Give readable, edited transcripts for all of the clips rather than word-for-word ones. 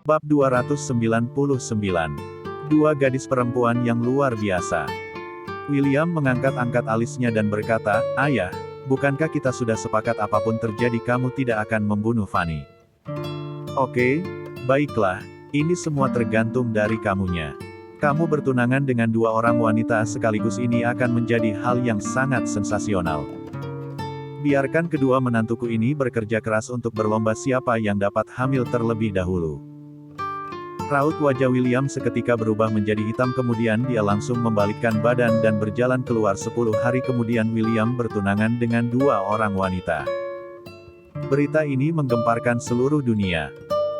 Bab 299. Dua gadis perempuan yang luar biasa. William mengangkat-angkat alisnya dan berkata, "Ayah, bukankah kita sudah sepakat apapun terjadi kamu tidak akan membunuh Fanny?" "Oke, baiklah, ini semua tergantung dari kamunya. Kamu bertunangan dengan dua orang wanita sekaligus ini akan menjadi hal yang sangat sensasional. Biarkan kedua menantuku ini bekerja keras untuk berlomba siapa yang dapat hamil terlebih dahulu." Raut wajah William seketika berubah menjadi hitam kemudian dia langsung membalikkan badan dan berjalan keluar. 10 hari kemudian William bertunangan dengan dua orang wanita. Berita ini menggemparkan seluruh dunia.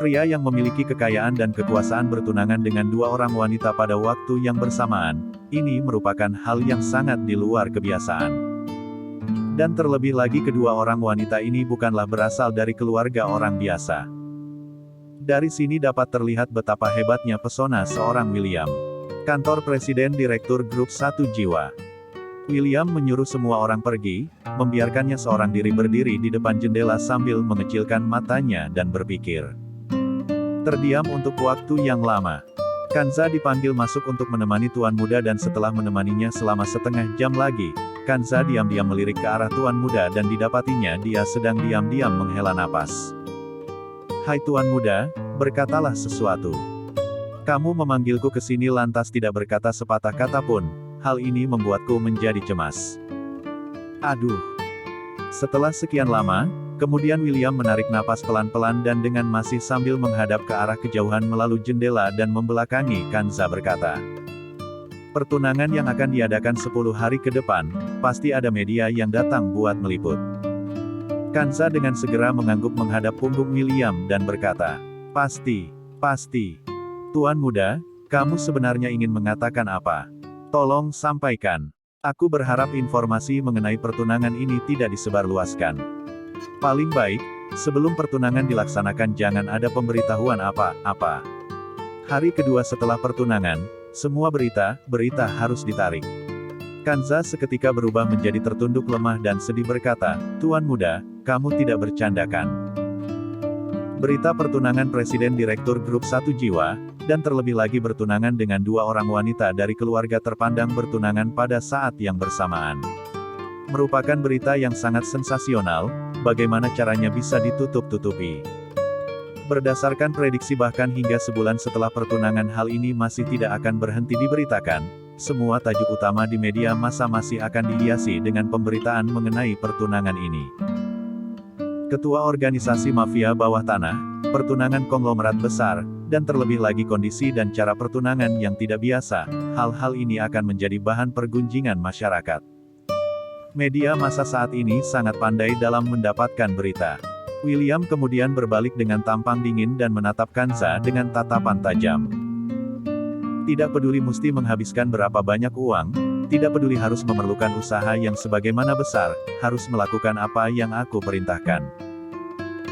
Pria yang memiliki kekayaan dan kekuasaan bertunangan dengan dua orang wanita pada waktu yang bersamaan, ini merupakan hal yang sangat di luar kebiasaan. Dan terlebih lagi kedua orang wanita ini bukanlah berasal dari keluarga orang biasa. Dari sini dapat terlihat betapa hebatnya pesona seorang William. Kantor Presiden Direktur Grup 1 Jiwa. William menyuruh semua orang pergi, membiarkannya seorang diri berdiri di depan jendela sambil mengecilkan matanya dan berpikir. Terdiam untuk waktu yang lama. Kanza dipanggil masuk untuk menemani tuan muda dan setelah menemaninya selama setengah jam lagi, Kanza diam-diam melirik ke arah tuan muda dan didapatinya dia sedang diam-diam menghela napas. "Hai tuan muda," berkatalah sesuatu. "Kamu memanggilku ke sini lantas tidak berkata sepatah kata pun, hal ini membuatku menjadi cemas." "Aduh." Setelah sekian lama, kemudian William menarik napas pelan-pelan dan dengan masih sambil menghadap ke arah kejauhan melalui jendela dan membelakangi Kanza berkata. "Pertunangan yang akan diadakan 10 hari ke depan, pasti ada media yang datang buat meliput." Kanza dengan segera mengangguk menghadap punggung William dan berkata, Pasti. Tuan muda, kamu sebenarnya ingin mengatakan apa? Tolong sampaikan. Aku berharap informasi mengenai pertunangan ini tidak disebarluaskan. Paling baik, sebelum pertunangan dilaksanakan jangan ada pemberitahuan apa-apa. Hari kedua setelah pertunangan, semua berita harus ditarik." Kanza seketika berubah menjadi tertunduk lemah dan sedih berkata, "Tuan muda, kamu tidak bercandakan. Berita pertunangan Presiden Direktur Grup 1 Jiwa, dan terlebih lagi bertunangan dengan dua orang wanita dari keluarga terpandang bertunangan pada saat yang bersamaan. Merupakan berita yang sangat sensasional, bagaimana caranya bisa ditutup-tutupi. Berdasarkan prediksi bahkan hingga sebulan setelah pertunangan hal ini masih tidak akan berhenti diberitakan, semua tajuk utama di media massa masih akan dihiasi dengan pemberitaan mengenai pertunangan ini. Ketua organisasi mafia bawah tanah, pertunangan konglomerat besar, dan terlebih lagi kondisi dan cara pertunangan yang tidak biasa, hal-hal ini akan menjadi bahan pergunjingan masyarakat. Media massa saat ini sangat pandai dalam mendapatkan berita. William kemudian berbalik dengan tampang dingin dan menatap Kanza dengan tatapan tajam. "Tidak peduli mesti menghabiskan berapa banyak uang, tidak peduli harus memerlukan usaha yang sebagaimana besar, harus melakukan apa yang aku perintahkan."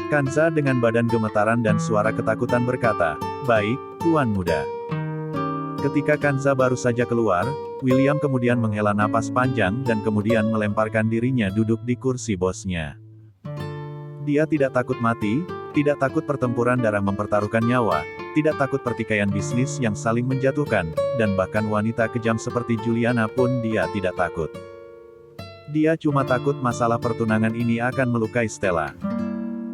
Kanza dengan badan gemetaran dan suara ketakutan berkata, "Baik, tuan muda." Ketika Kanza baru saja keluar, William kemudian menghela napas panjang dan kemudian melemparkan dirinya duduk di kursi bosnya. Dia tidak takut mati, tidak takut pertempuran darah mempertaruhkan nyawa, tidak takut pertikaian bisnis yang saling menjatuhkan, dan bahkan wanita kejam seperti Juliana pun dia tidak takut. Dia cuma takut masalah pertunangan ini akan melukai Stella.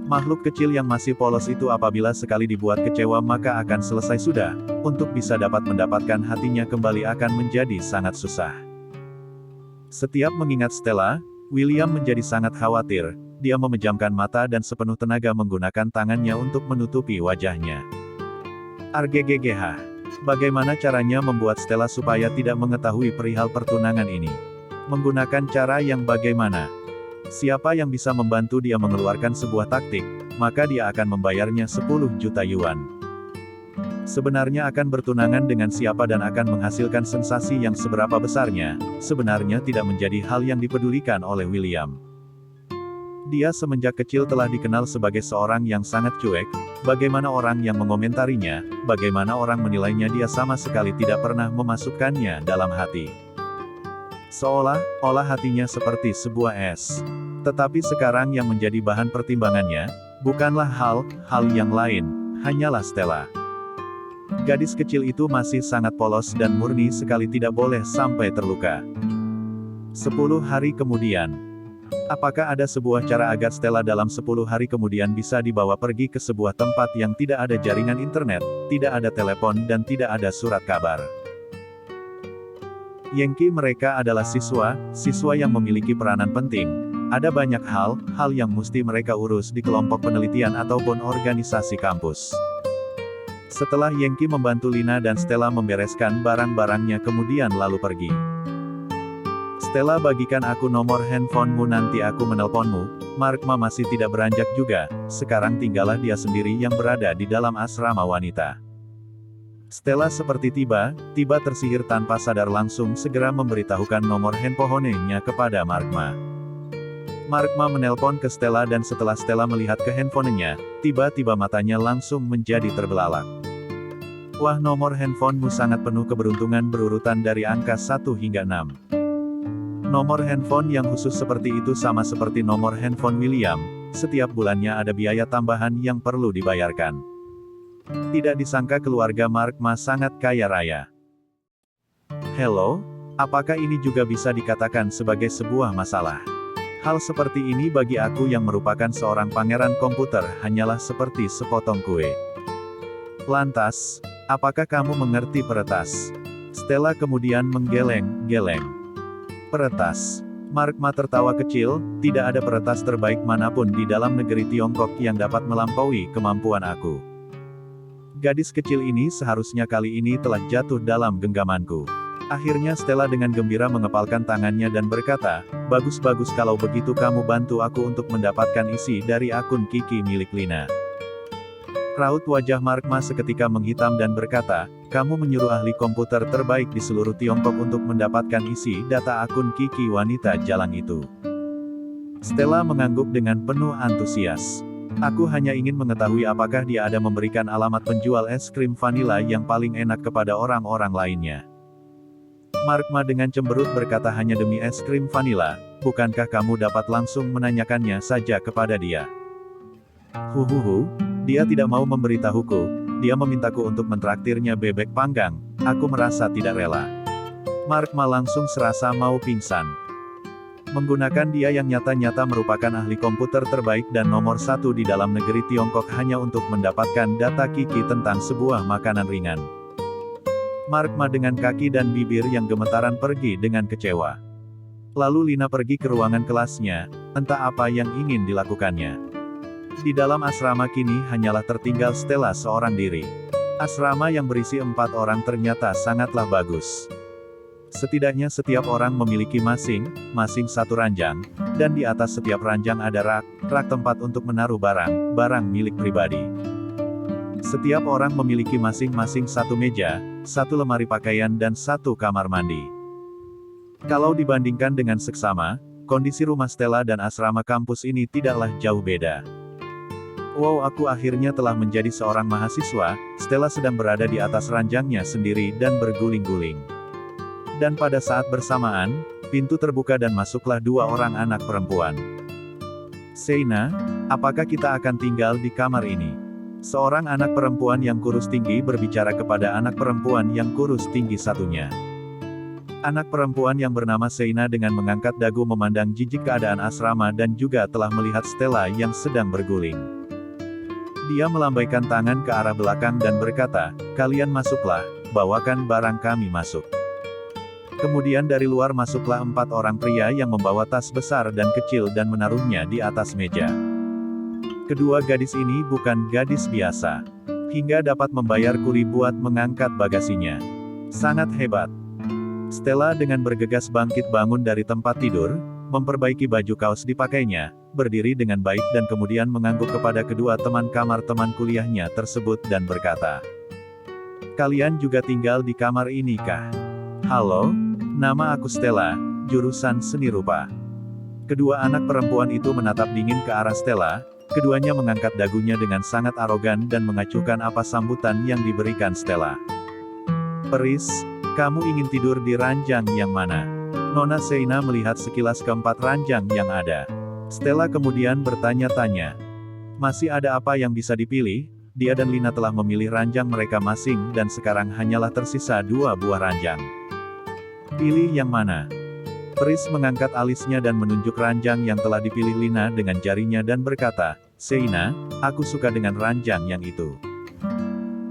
Makhluk kecil yang masih polos itu apabila sekali dibuat kecewa maka akan selesai sudah, untuk bisa dapat mendapatkan hatinya kembali akan menjadi sangat susah. Setiap mengingat Stella, William menjadi sangat khawatir, dia memejamkan mata dan sepenuh tenaga menggunakan tangannya untuk menutupi wajahnya. Arggggh. Bagaimana caranya membuat Stella supaya tidak mengetahui perihal pertunangan ini? Menggunakan cara yang bagaimana? Siapa yang bisa membantu dia mengeluarkan sebuah taktik, maka dia akan membayarnya 10 juta yuan. Sebenarnya akan bertunangan dengan siapa dan akan menghasilkan sensasi yang seberapa besarnya, sebenarnya tidak menjadi hal yang dipedulikan oleh William. Dia semenjak kecil telah dikenal sebagai seorang yang sangat cuek, bagaimana orang yang mengomentarinya, bagaimana orang menilainya dia sama sekali tidak pernah memasukkannya dalam hati. Seolah-olah hatinya seperti sebuah es. Tetapi sekarang yang menjadi bahan pertimbangannya, bukanlah hal yang lain, hanyalah Stella. Gadis kecil itu masih sangat polos dan murni sekali, tidak boleh sampai terluka. 10 hari kemudian. Apakah ada sebuah cara agar Stella dalam 10 hari kemudian bisa dibawa pergi ke sebuah tempat yang tidak ada jaringan internet, tidak ada telepon dan tidak ada surat kabar? Yankee mereka adalah siswa yang memiliki peranan penting. Ada banyak hal yang mesti mereka urus di kelompok penelitian ataupun organisasi kampus. Setelah Yankee membantu Lina dan Stella membereskan barang-barangnya kemudian lalu pergi. Stella, bagikan aku nomor handphonemu, nanti aku menelponmu. Markma masih tidak beranjak juga, sekarang tinggallah dia sendiri yang berada di dalam asrama wanita. Stella seperti tiba tersihir tanpa sadar langsung segera memberitahukan nomor handphonenya kepada Markma. Markma menelpon ke Stella dan setelah Stella melihat ke handphonenya, tiba-tiba matanya langsung menjadi terbelalak. Wah, nomor handphonemu sangat penuh keberuntungan berurutan dari angka 1 hingga 6. Nomor handphone yang khusus seperti itu sama seperti nomor handphone William, setiap bulannya ada biaya tambahan yang perlu dibayarkan. Tidak disangka keluarga Markma sangat kaya raya. Hello, apakah ini juga bisa dikatakan sebagai sebuah masalah? Hal seperti ini bagi aku yang merupakan seorang pangeran komputer hanyalah seperti sepotong kue. Lantas, apakah kamu mengerti peretas? Stella kemudian menggeleng-geleng. Peretas. Markma tertawa kecil, tidak ada peretas terbaik manapun di dalam negeri Tiongkok yang dapat melampaui kemampuan aku. Gadis kecil ini seharusnya kali ini telah jatuh dalam genggamanku. Akhirnya Stella dengan gembira mengepalkan tangannya dan berkata, bagus-bagus kalau begitu kamu bantu aku untuk mendapatkan isi dari akun Kiki milik Lina. Raut wajah Markma seketika menghitam dan berkata, kamu menyuruh ahli komputer terbaik di seluruh Tiongkok untuk mendapatkan isi data akun Kiki wanita jalan itu. Stella mengangguk dengan penuh antusias. Aku hanya ingin mengetahui apakah dia ada memberikan alamat penjual es krim vanila yang paling enak kepada orang-orang lainnya. Markma dengan cemberut berkata, hanya demi es krim vanila, bukankah kamu dapat langsung menanyakannya saja kepada dia? Dia tidak mau memberitahuku, dia memintaku untuk mentraktirnya bebek panggang, aku merasa tidak rela. Markma langsung serasa mau pingsan. Menggunakan dia yang nyata-nyata merupakan ahli komputer terbaik dan nomor 1 di dalam negeri Tiongkok hanya untuk mendapatkan data Kiki tentang sebuah makanan ringan. Markma dengan kaki dan bibir yang gemetaran pergi dengan kecewa. Lalu Lina pergi ke ruangan kelasnya, entah apa yang ingin dilakukannya. Di dalam asrama kini hanyalah tertinggal Stella seorang diri. Asrama yang berisi 4 orang ternyata sangatlah bagus. Setidaknya setiap orang memiliki masing-masing satu ranjang, dan di atas setiap ranjang ada rak tempat untuk menaruh barang milik pribadi. Setiap orang memiliki masing-masing satu meja, satu lemari pakaian dan satu kamar mandi. Kalau dibandingkan dengan seksama, kondisi rumah Stella dan asrama kampus ini tidaklah jauh beda. Wow, aku akhirnya telah menjadi seorang mahasiswa. Stella sedang berada di atas ranjangnya sendiri dan berguling-guling. Dan pada saat bersamaan, pintu terbuka dan masuklah 2 orang anak perempuan. Seina, apakah kita akan tinggal di kamar ini? Seorang anak perempuan yang kurus tinggi berbicara kepada anak perempuan yang kurus tinggi satunya. Anak perempuan yang bernama Seina dengan mengangkat dagu memandang jijik keadaan asrama dan juga telah melihat Stella yang sedang berguling. Dia melambaikan tangan ke arah belakang dan berkata, kalian masuklah, bawakan barang kami masuk. Kemudian dari luar masuklah 4 orang pria yang membawa tas besar dan kecil dan menaruhnya di atas meja. Kedua gadis ini bukan gadis biasa. Hingga dapat membayar kuli buat mengangkat bagasinya. Sangat hebat. Stella dengan bergegas bangkit bangun dari tempat tidur, memperbaiki baju kaos dipakainya, berdiri dengan baik dan kemudian mengangguk kepada kedua teman kamar teman kuliahnya tersebut dan berkata, kalian juga tinggal di kamar ini kah? Halo, nama aku Stella, jurusan seni rupa. Kedua anak perempuan itu menatap dingin ke arah Stella. Keduanya mengangkat dagunya dengan sangat arogan dan mengacuhkan apa sambutan yang diberikan Stella. Peris, kamu ingin tidur di ranjang yang mana? Nona Seina melihat sekilas keempat ranjang yang ada. Stella kemudian bertanya-tanya. Masih ada apa yang bisa dipilih? dia dan Lina telah memilih ranjang mereka masing dan sekarang hanyalah tersisa 2 buah ranjang. Pilih yang mana? Pris mengangkat alisnya dan menunjuk ranjang yang telah dipilih Lina dengan jarinya dan berkata, "Seina, aku suka dengan ranjang yang itu."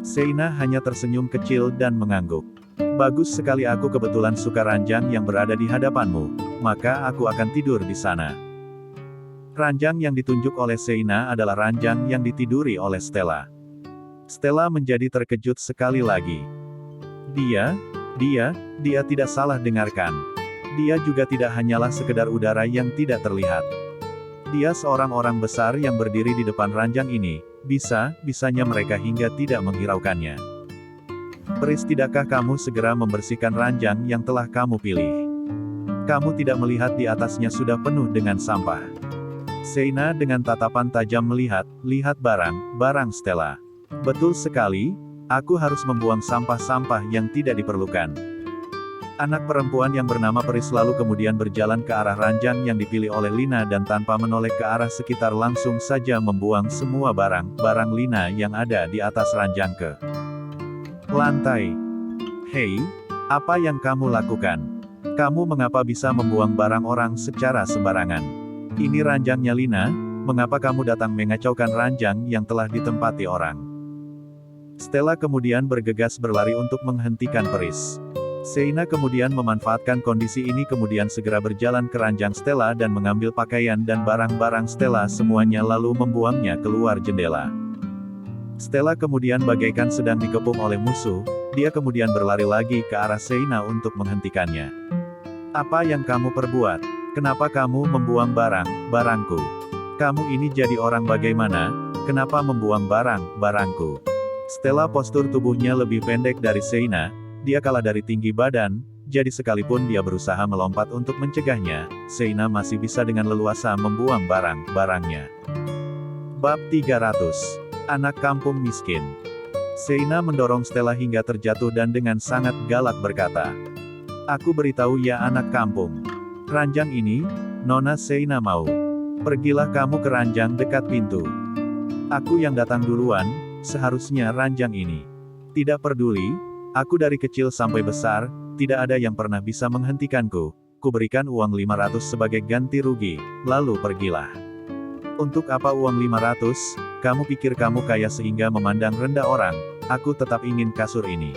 Seina hanya tersenyum kecil dan mengangguk. "Bagus sekali, aku kebetulan suka ranjang yang berada di hadapanmu, maka aku akan tidur di sana." Ranjang yang ditunjuk oleh Seina adalah ranjang yang ditiduri oleh Stella. Stella menjadi terkejut sekali lagi. Dia tidak salah dengarkan. Dia juga tidak hanyalah sekedar udara yang tidak terlihat. Dia seorang orang besar yang berdiri di depan ranjang ini, bisanya mereka hingga tidak menghiraukannya. "Pris, tidakkah kamu segera membersihkan ranjang yang telah kamu pilih? Kamu tidak melihat di atasnya sudah penuh dengan sampah." Seina dengan tatapan tajam lihat barang Stella. "Betul sekali, aku harus membuang sampah-sampah yang tidak diperlukan." Anak perempuan yang bernama Pris lalu kemudian berjalan ke arah ranjang yang dipilih oleh Lina dan tanpa menoleh ke arah sekitar langsung saja membuang semua barang Lina yang ada di atas ranjang ke lantai. "Hei, apa yang kamu lakukan? Kamu mengapa bisa membuang barang orang secara sembarangan? Ini ranjangnya Lina, mengapa kamu datang mengacaukan ranjang yang telah ditempati orang?" Stella kemudian bergegas berlari untuk menghentikan Pris. Seina kemudian memanfaatkan kondisi ini kemudian segera berjalan ke ranjang Stella dan mengambil pakaian dan barang-barang Stella semuanya lalu membuangnya keluar jendela. Stella kemudian bagaikan sedang dikepung oleh musuh, dia kemudian berlari lagi ke arah Seina untuk menghentikannya. "Apa yang kamu perbuat? Kenapa kamu membuang barangku? Kamu ini jadi orang bagaimana? Kenapa membuang barangku?" Stella postur tubuhnya lebih pendek dari Seina. Dia kalah dari tinggi badan, jadi sekalipun dia berusaha melompat untuk mencegahnya, Seina masih bisa dengan leluasa membuang barangnya. Bab 300. Anak Kampung Miskin. Seina mendorong Stella hingga terjatuh dan dengan sangat galak berkata, "Aku beritahu ya anak kampung. Ranjang ini, Nona Seina mau. Pergilah kamu ke ranjang dekat pintu. Aku yang datang duluan, seharusnya ranjang ini. Tidak peduli, aku dari kecil sampai besar, tidak ada yang pernah bisa menghentikanku. Kuberikan uang 500 sebagai ganti rugi, lalu pergilah." "Untuk apa uang 500? Kamu pikir kamu kaya sehingga memandang rendah orang? Aku tetap ingin kasur ini."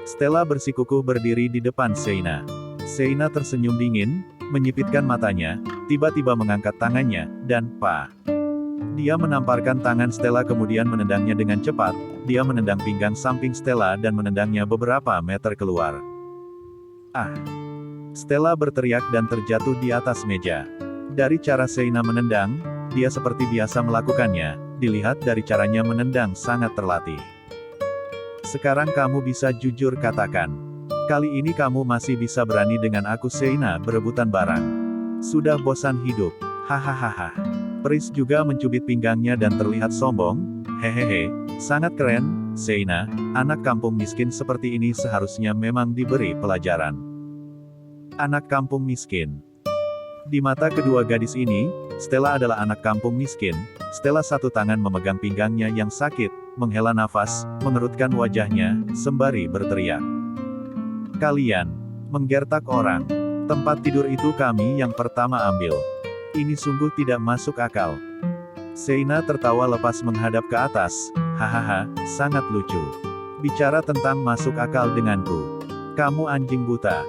Stella bersikukuh berdiri di depan Seina. Seina tersenyum dingin, menyipitkan matanya, tiba-tiba mengangkat tangannya, dan dia menamparkan tangan Stella kemudian menendangnya dengan cepat. Dia menendang pinggang samping Stella dan menendangnya beberapa meter keluar. "Ah!" Stella berteriak dan terjatuh di atas meja. Dari cara Seina menendang, dia seperti biasa melakukannya, dilihat dari caranya menendang sangat terlatih. "Sekarang kamu bisa jujur katakan. Kali ini kamu masih bisa berani dengan aku Seina berebutan barang. Sudah bosan hidup. Hahaha." Pris juga mencubit pinggangnya dan terlihat sombong. "Hehehe, sangat keren, Seina, anak kampung miskin seperti ini seharusnya memang diberi pelajaran." Anak kampung miskin. Di mata kedua gadis ini, Stella adalah anak kampung miskin. Stella satu tangan memegang pinggangnya yang sakit, menghela nafas, mengerutkan wajahnya, sembari berteriak. "Kalian menggertak orang. Tempat tidur itu kami yang pertama ambil. Ini sungguh tidak masuk akal." Seina tertawa lepas menghadap ke atas. "Hahaha, sangat lucu. Bicara tentang masuk akal denganku. Kamu anjing buta.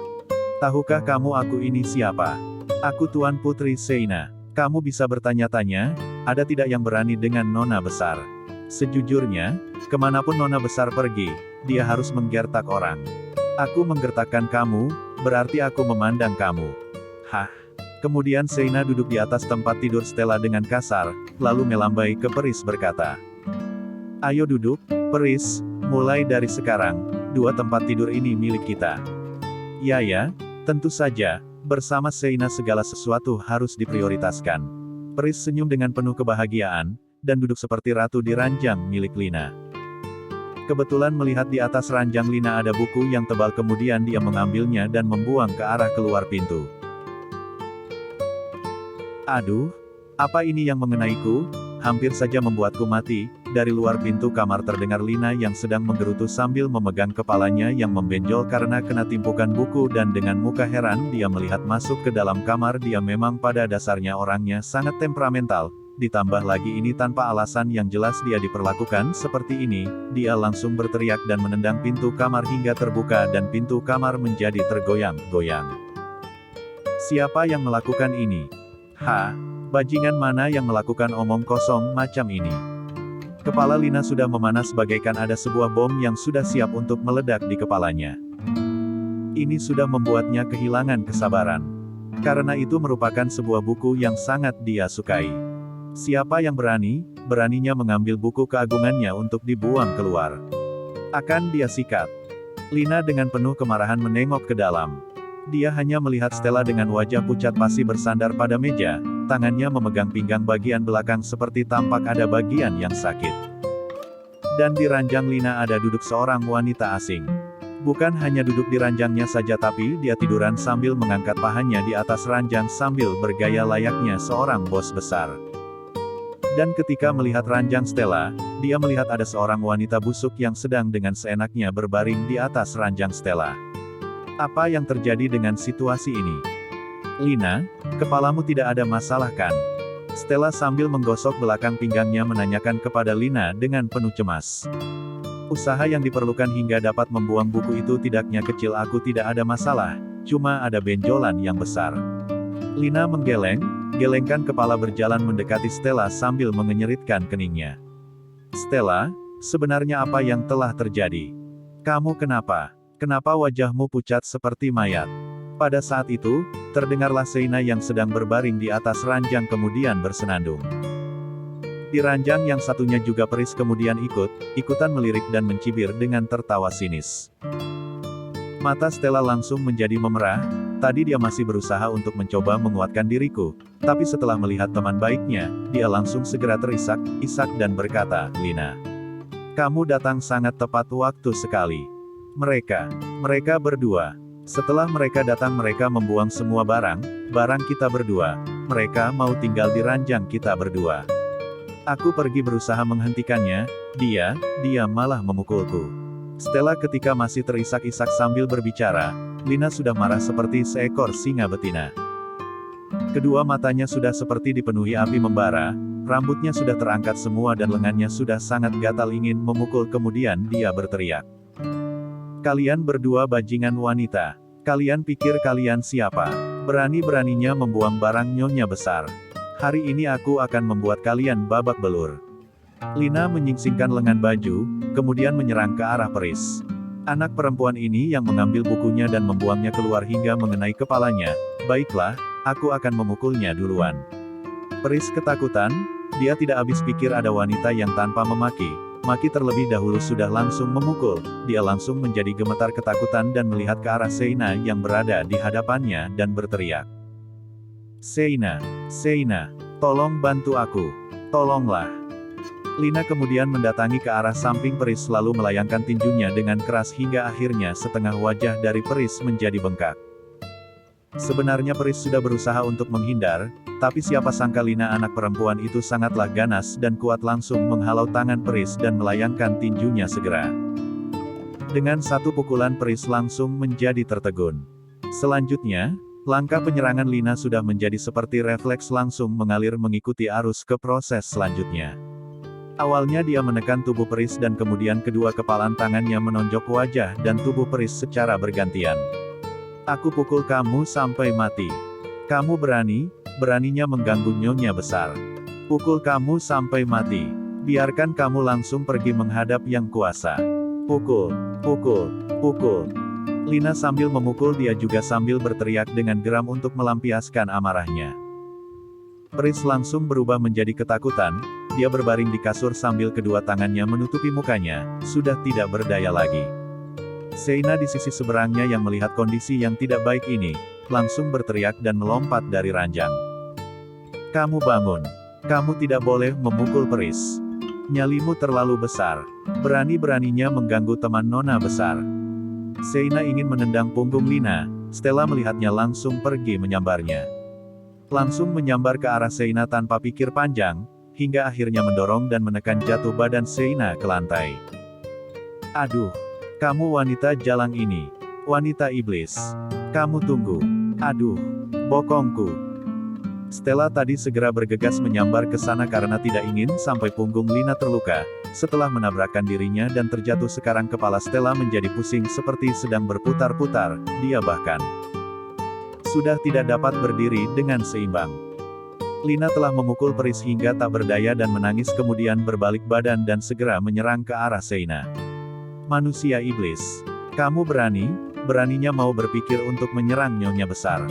Tahukah kamu aku ini siapa? Aku Tuan Putri Seina. Kamu bisa bertanya-tanya, ada tidak yang berani dengan Nona Besar? Sejujurnya, kemanapun Nona Besar pergi, dia harus menggertak orang. Aku menggertakkan kamu, berarti aku memandang kamu." "Hah?" Kemudian Seina duduk di atas tempat tidur Stella dengan kasar, lalu melambai ke Pris berkata, "Ayo duduk, Pris, mulai dari sekarang, 2 tempat tidur ini milik kita." Ya, tentu saja, bersama Seina segala sesuatu harus diprioritaskan." Pris senyum dengan penuh kebahagiaan, dan duduk seperti ratu di ranjang milik Lina. Kebetulan melihat di atas ranjang Lina ada buku yang tebal kemudian dia mengambilnya dan membuang ke arah keluar pintu. "Aduh, apa ini yang mengenaiku? hampir saja membuatku mati." Dari luar pintu kamar terdengar Lina yang sedang menggerutu sambil memegang kepalanya yang membenjol karena kena timpukan buku, dan dengan muka heran dia melihat masuk ke dalam kamar. Dia memang pada dasarnya orangnya sangat temperamental, ditambah lagi ini tanpa alasan yang jelas dia diperlakukan seperti ini. Dia langsung berteriak dan menendang pintu kamar hingga terbuka dan pintu kamar menjadi tergoyang-goyang. "Siapa yang melakukan ini? Bajingan mana yang melakukan omong kosong macam ini?" Kepala Lina sudah memanas bagaikan ada sebuah bom yang sudah siap untuk meledak di kepalanya. Ini sudah membuatnya kehilangan kesabaran. Karena itu merupakan sebuah buku yang sangat dia sukai. Siapa yang beraninya mengambil buku keagungannya untuk dibuang keluar? Akan dia sikat. Lina dengan penuh kemarahan menengok ke dalam. Dia hanya melihat Stella dengan wajah pucat pasi bersandar pada meja, tangannya memegang pinggang bagian belakang seperti tampak ada bagian yang sakit. Dan di ranjang Lina ada duduk seorang wanita asing. Bukan hanya duduk di ranjangnya saja, tapi dia tiduran sambil mengangkat pahanya di atas ranjang sambil bergaya layaknya seorang bos besar. Dan ketika melihat ranjang Stella, dia melihat ada seorang wanita busuk yang sedang dengan seenaknya berbaring di atas ranjang Stella. Apa yang terjadi dengan situasi ini? "Lina, kepalamu tidak ada masalah kan?" Stella sambil menggosok belakang pinggangnya menanyakan kepada Lina dengan penuh cemas. "Usaha yang diperlukan hingga dapat membuang buku itu tidaknya kecil. Aku tidak ada masalah, cuma ada benjolan yang besar." Lina gelengkan kepala berjalan mendekati Stella sambil mengenyeritkan keningnya. "Stella, sebenarnya apa yang telah terjadi? Kamu kenapa? Kenapa wajahmu pucat seperti mayat?" Pada saat itu, terdengarlah Sheina yang sedang berbaring di atas ranjang kemudian bersenandung. Di ranjang yang satunya juga Pris kemudian ikutan melirik dan mencibir dengan tertawa sinis. Mata Stella langsung menjadi memerah. Tadi dia masih berusaha untuk mencoba menguatkan diriku, tapi setelah melihat teman baiknya, dia langsung segera terisak-isak dan berkata, "Lina, kamu datang sangat tepat waktu sekali." Mereka berdua. Setelah mereka datang mereka membuang semua barang kita berdua. Mereka mau tinggal di ranjang kita berdua. Aku pergi berusaha menghentikannya, dia malah memukulku. Stella ketika masih terisak-isak sambil berbicara, Lina sudah marah seperti seekor singa betina. Kedua matanya sudah seperti dipenuhi api membara, rambutnya sudah terangkat semua dan lengannya sudah sangat gatal ingin memukul. Kemudian dia berteriak, "Kalian berdua bajingan wanita. Kalian pikir kalian siapa? Berani-beraninya membuang barang nyonya besar. Hari ini aku akan membuat kalian babak belur." Lina menyingsingkan lengan baju, kemudian menyerang ke arah Pris. Anak perempuan ini yang mengambil bukunya dan membuangnya keluar hingga mengenai kepalanya. "Baiklah, aku akan memukulnya duluan." Pris ketakutan, dia tidak habis pikir ada wanita yang tanpa maki terlebih dahulu sudah langsung memukul. Dia langsung menjadi gemetar ketakutan dan melihat ke arah Sheina yang berada di hadapannya dan berteriak, "Sheina, tolong bantu aku. Tolonglah." Lina kemudian mendatangi ke arah samping Pris lalu melayangkan tinjunya dengan keras hingga akhirnya setengah wajah dari Pris menjadi bengkak. Sebenarnya Pris sudah berusaha untuk menghindar, tapi siapa sangka Lina anak perempuan itu sangatlah ganas dan kuat langsung menghalau tangan Pris dan melayangkan tinjunya segera. Dengan satu pukulan Pris langsung menjadi tertegun. Selanjutnya, langkah penyerangan Lina sudah menjadi seperti refleks langsung mengalir mengikuti arus ke proses selanjutnya. Awalnya dia menekan tubuh Pris dan kemudian kedua kepalan tangannya menonjok wajah dan tubuh Pris secara bergantian. "Aku pukul kamu sampai mati. Kamu beraninya mengganggu nyonya besar. Pukul kamu sampai mati. Biarkan kamu langsung pergi menghadap yang kuasa. Pukul. Lina sambil memukul dia juga sambil berteriak dengan geram untuk melampiaskan amarahnya. Pris langsung berubah menjadi ketakutan, dia berbaring di kasur sambil kedua tangannya menutupi mukanya, sudah tidak berdaya lagi. Sheina di sisi seberangnya yang melihat kondisi yang tidak baik ini, langsung berteriak dan melompat dari ranjang. "Kamu bangun. Kamu tidak boleh memukul Pris. Nyalimu terlalu besar. Berani-beraninya mengganggu teman nona besar." Sheina ingin menendang punggung Lina, Stella melihatnya langsung pergi menyambarnya. Langsung menyambar ke arah Sheina tanpa pikir panjang, hingga akhirnya mendorong dan menekan jatuh badan Sheina ke lantai. Aduh, kamu wanita jalang ini. Wanita iblis. Kamu tunggu. Aduh, bokongku. Stella tadi segera bergegas menyambar ke sana karena tidak ingin sampai punggung Lina terluka. Setelah menabrakkan dirinya dan terjatuh sekarang kepala Stella menjadi pusing seperti sedang berputar-putar, dia bahkan sudah tidak dapat berdiri dengan seimbang. Lina telah memukul Pris hingga tak berdaya dan menangis kemudian berbalik badan dan segera menyerang ke arah Sheina. Manusia iblis. Kamu beraninya mau berpikir untuk menyerang Nyonya Besar.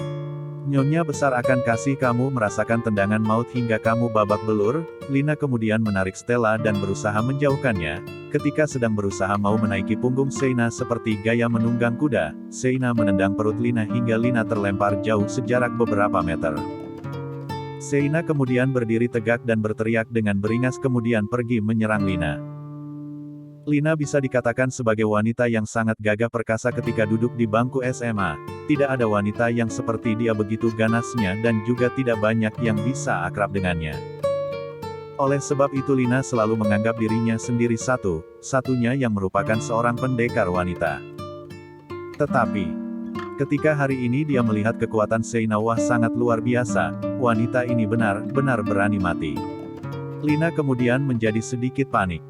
Nyonya Besar akan kasih kamu merasakan tendangan maut hingga kamu babak belur. Lina kemudian menarik Stella dan berusaha menjauhkannya. Ketika sedang berusaha mau menaiki punggung Sheina seperti gaya menunggang kuda, Sheina menendang perut Lina hingga Lina terlempar jauh sejarak beberapa meter. Sheina kemudian berdiri tegak dan berteriak dengan beringas kemudian pergi menyerang Lina. Lina bisa dikatakan sebagai wanita yang sangat gagah perkasa ketika duduk di bangku SMA. Tidak ada wanita yang seperti dia begitu ganasnya dan juga tidak banyak yang bisa akrab dengannya. Oleh sebab itu Lina selalu menganggap dirinya sendiri satu-satunya yang merupakan seorang pendekar wanita. Tetapi, ketika hari ini dia melihat kekuatan Sheina wah sangat luar biasa, wanita ini benar-benar berani mati. Lina kemudian menjadi sedikit panik.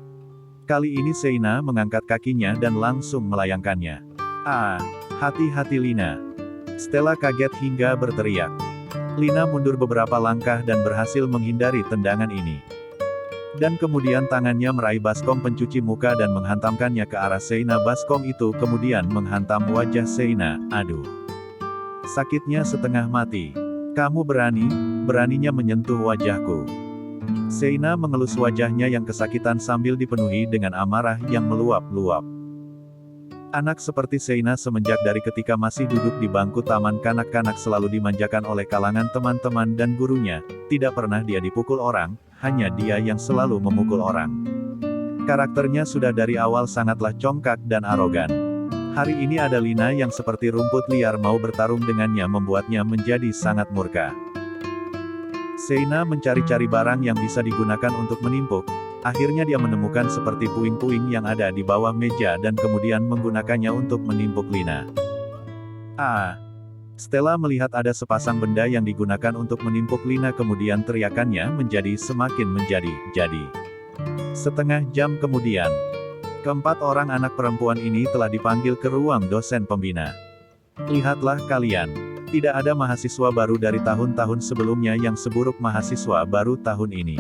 Kali ini Sheina mengangkat kakinya dan langsung melayangkannya. Ah, hati-hati Lina. Stella kaget hingga berteriak. Lina mundur beberapa langkah dan berhasil menghindari tendangan ini. Dan kemudian tangannya meraih baskom pencuci muka dan menghantamkannya ke arah Sheina. Baskom itu kemudian menghantam wajah Sheina. Aduh. Sakitnya setengah mati. Kamu beraninya menyentuh wajahku. Sheina mengelus wajahnya yang kesakitan sambil dipenuhi dengan amarah yang meluap-luap. Anak seperti Sheina semenjak dari ketika masih duduk di bangku taman kanak-kanak selalu dimanjakan oleh kalangan teman-teman dan gurunya, tidak pernah dia dipukul orang, hanya dia yang selalu memukul orang. Karakternya sudah dari awal sangatlah congkak dan arogan. Hari ini ada Lina yang seperti rumput liar mau bertarung dengannya membuatnya menjadi sangat murka. Sheina mencari-cari barang yang bisa digunakan untuk menimpuk. Akhirnya dia menemukan seperti puing-puing yang ada di bawah meja dan kemudian menggunakannya untuk menimpuk Lina. Ah! Stella melihat ada sepasang benda yang digunakan untuk menimpuk Lina kemudian teriakannya menjadi semakin menjadi-jadi. Setengah jam kemudian, keempat orang anak perempuan ini telah dipanggil ke ruang dosen pembina. Lihatlah kalian. Tidak ada mahasiswa baru dari tahun-tahun sebelumnya yang seburuk mahasiswa baru tahun ini.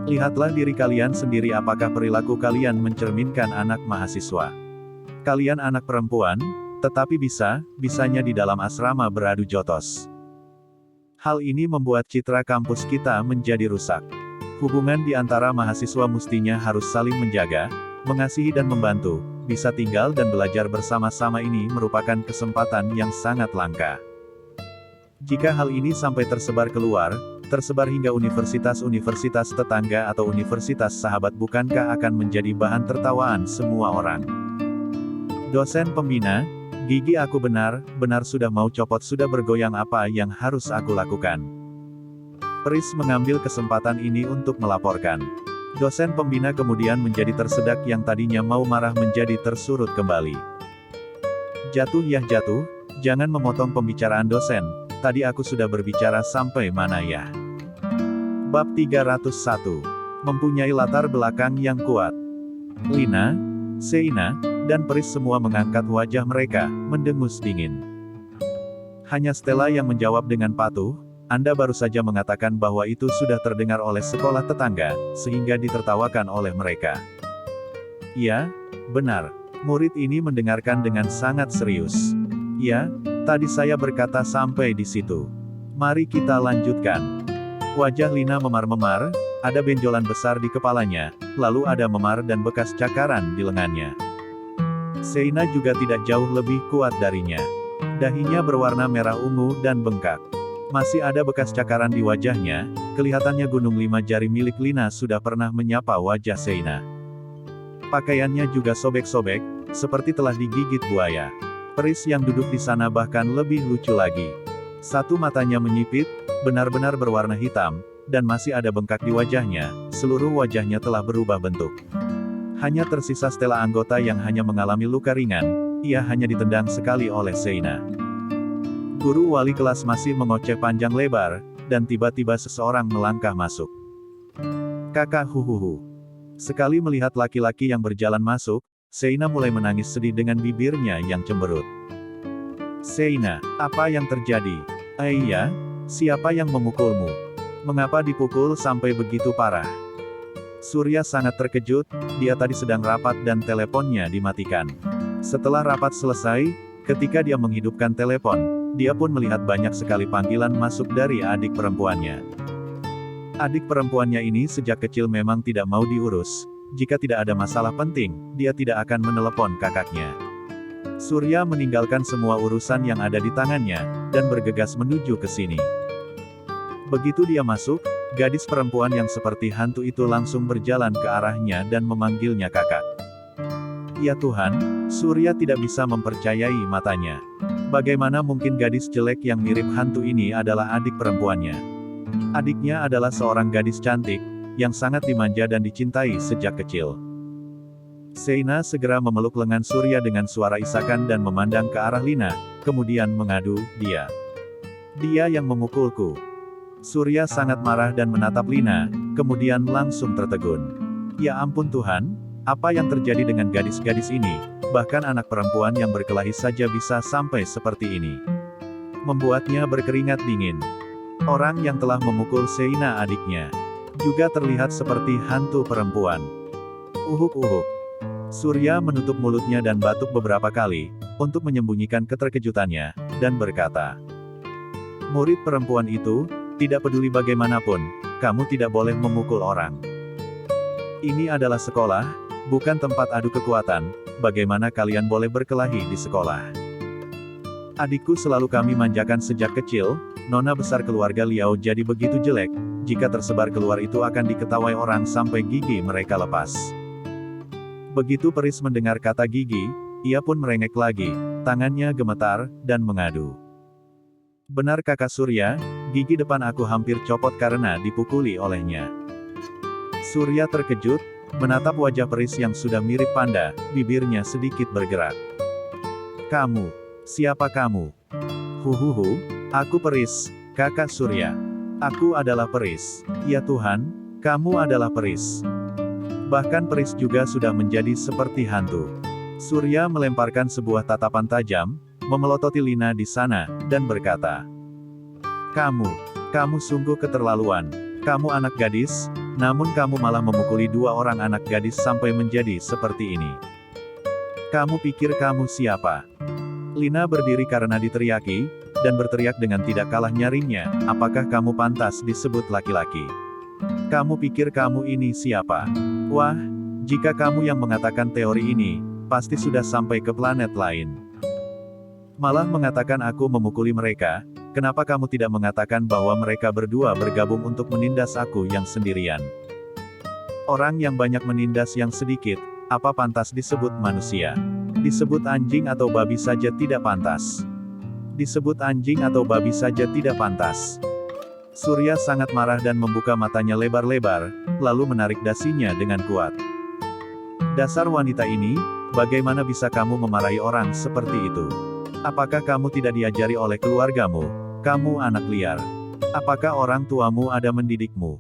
Lihatlah diri kalian sendiri apakah perilaku kalian mencerminkan anak mahasiswa. Kalian anak perempuan, tetapi bisanya di dalam asrama beradu jotos. Hal ini membuat citra kampus kita menjadi rusak. Hubungan di antara mahasiswa mestinya harus saling menjaga, mengasihi dan membantu. Bisa tinggal dan belajar bersama-sama ini merupakan kesempatan yang sangat langka. Jika hal ini sampai tersebar hingga universitas-universitas tetangga atau universitas sahabat bukankah akan menjadi bahan tertawaan semua orang. Dosen pembina, gigi aku benar-benar sudah mau copot sudah bergoyang apa yang harus aku lakukan. Pris mengambil kesempatan ini untuk melaporkan. Dosen pembina kemudian menjadi tersedak yang tadinya mau marah menjadi tersurut kembali. Jatuh, jangan memotong pembicaraan dosen, tadi aku sudah berbicara sampai mana ya? Bab 301. Mempunyai latar belakang yang kuat. Lina, Sheina, dan Pris semua mengangkat wajah mereka, mendengus dingin. Hanya Stella yang menjawab dengan patuh, Anda baru saja mengatakan bahwa itu sudah terdengar oleh sekolah tetangga, sehingga ditertawakan oleh mereka. Ya, benar. Murid ini mendengarkan dengan sangat serius. Ya, tadi saya berkata sampai di situ. Mari kita lanjutkan. Wajah Lina memar-memar, ada benjolan besar di kepalanya, lalu ada memar dan bekas cakaran di lengannya. Sheina juga tidak jauh lebih kuat darinya. Dahinya berwarna merah ungu dan bengkak. Masih ada bekas cakaran di wajahnya, kelihatannya gunung 5 jari milik Lina sudah pernah menyapa wajah Sheina. Pakaiannya juga sobek-sobek, seperti telah digigit buaya. Pris yang duduk di sana bahkan lebih lucu lagi. Satu matanya menyipit, benar-benar berwarna hitam, dan masih ada bengkak di wajahnya, seluruh wajahnya telah berubah bentuk. Hanya tersisa Stella anggota yang hanya mengalami luka ringan, ia hanya ditendang sekali oleh Zeina. Guru wali kelas masih mengoceh panjang lebar, dan tiba-tiba seseorang melangkah masuk. Kakak huhuhu. Sekali melihat laki-laki yang berjalan masuk, Zeina mulai menangis sedih dengan bibirnya yang cemberut. Zeina, apa yang terjadi? Iya, siapa yang memukulmu? Mengapa dipukul sampai begitu parah? Surya sangat terkejut, dia tadi sedang rapat dan teleponnya dimatikan. Setelah rapat selesai, ketika dia menghidupkan telepon, dia pun melihat banyak sekali panggilan masuk dari adik perempuannya. Adik perempuannya ini sejak kecil memang tidak mau diurus, jika tidak ada masalah penting, dia tidak akan menelepon kakaknya. Surya meninggalkan semua urusan yang ada di tangannya, dan bergegas menuju ke sini. Begitu dia masuk, gadis perempuan yang seperti hantu itu langsung berjalan ke arahnya dan memanggilnya kakak. Ya Tuhan, Surya tidak bisa mempercayai matanya. Bagaimana mungkin gadis jelek yang mirip hantu ini adalah adik perempuannya? Adiknya adalah seorang gadis cantik, yang sangat dimanja dan dicintai sejak kecil. Zeina segera memeluk lengan Surya dengan suara isakan dan memandang ke arah Lina, kemudian mengadu, Dia yang memukulku. Surya sangat marah dan menatap Lina, kemudian langsung tertegun. Ya ampun Tuhan, apa yang terjadi dengan gadis-gadis ini, bahkan anak perempuan yang berkelahi saja bisa sampai seperti ini. Membuatnya berkeringat dingin. Orang yang telah memukul Zeina adiknya, juga terlihat seperti hantu perempuan. Uhuk-uhuk. Surya menutup mulutnya dan batuk beberapa kali, untuk menyembunyikan keterkejutannya, dan berkata, murid perempuan itu, tidak peduli bagaimanapun, kamu tidak boleh memukul orang. Ini adalah sekolah, bukan tempat adu kekuatan, bagaimana kalian boleh berkelahi di sekolah? Adikku selalu kami manjakan sejak kecil, nona besar keluarga Liao jadi begitu jelek, jika tersebar keluar itu akan diketawai orang sampai gigi mereka lepas. Begitu Peris mendengar kata gigi, ia pun merengek lagi, tangannya gemetar, dan mengadu. Benar kakak Surya, gigi depan aku hampir copot karena dipukuli olehnya. Surya terkejut, menatap wajah Peris yang sudah mirip panda, bibirnya sedikit bergerak. Kamu, siapa kamu? Huhuhu, aku Peris, kakak Surya. Aku adalah Peris. Ya Tuhan, kamu adalah Peris. Bahkan Peris juga sudah menjadi seperti hantu. Surya melemparkan sebuah tatapan tajam, memelototi Lina di sana, dan berkata, Kamu sungguh keterlaluan. Kamu anak gadis, namun kamu malah memukuli dua orang anak gadis sampai menjadi seperti ini. Kamu pikir kamu siapa? Lina berdiri karena diteriaki, dan berteriak dengan tidak kalah nyaringnya, apakah kamu pantas disebut laki-laki? Kamu pikir kamu ini siapa? Wah, jika kamu yang mengatakan teori ini, pasti sudah sampai ke planet lain. Malah mengatakan aku memukuli mereka, kenapa kamu tidak mengatakan bahwa mereka berdua bergabung untuk menindas aku yang sendirian? Orang yang banyak menindas yang sedikit, apa pantas disebut manusia? Disebut anjing atau babi saja tidak pantas. Disebut anjing atau babi saja tidak pantas. Surya sangat marah dan membuka matanya lebar-lebar, lalu menarik dasinya dengan kuat. Dasar wanita ini, bagaimana bisa kamu memarahi orang seperti itu? Apakah kamu tidak diajari oleh keluargamu? Kamu anak liar. Apakah orang tuamu ada mendidikmu?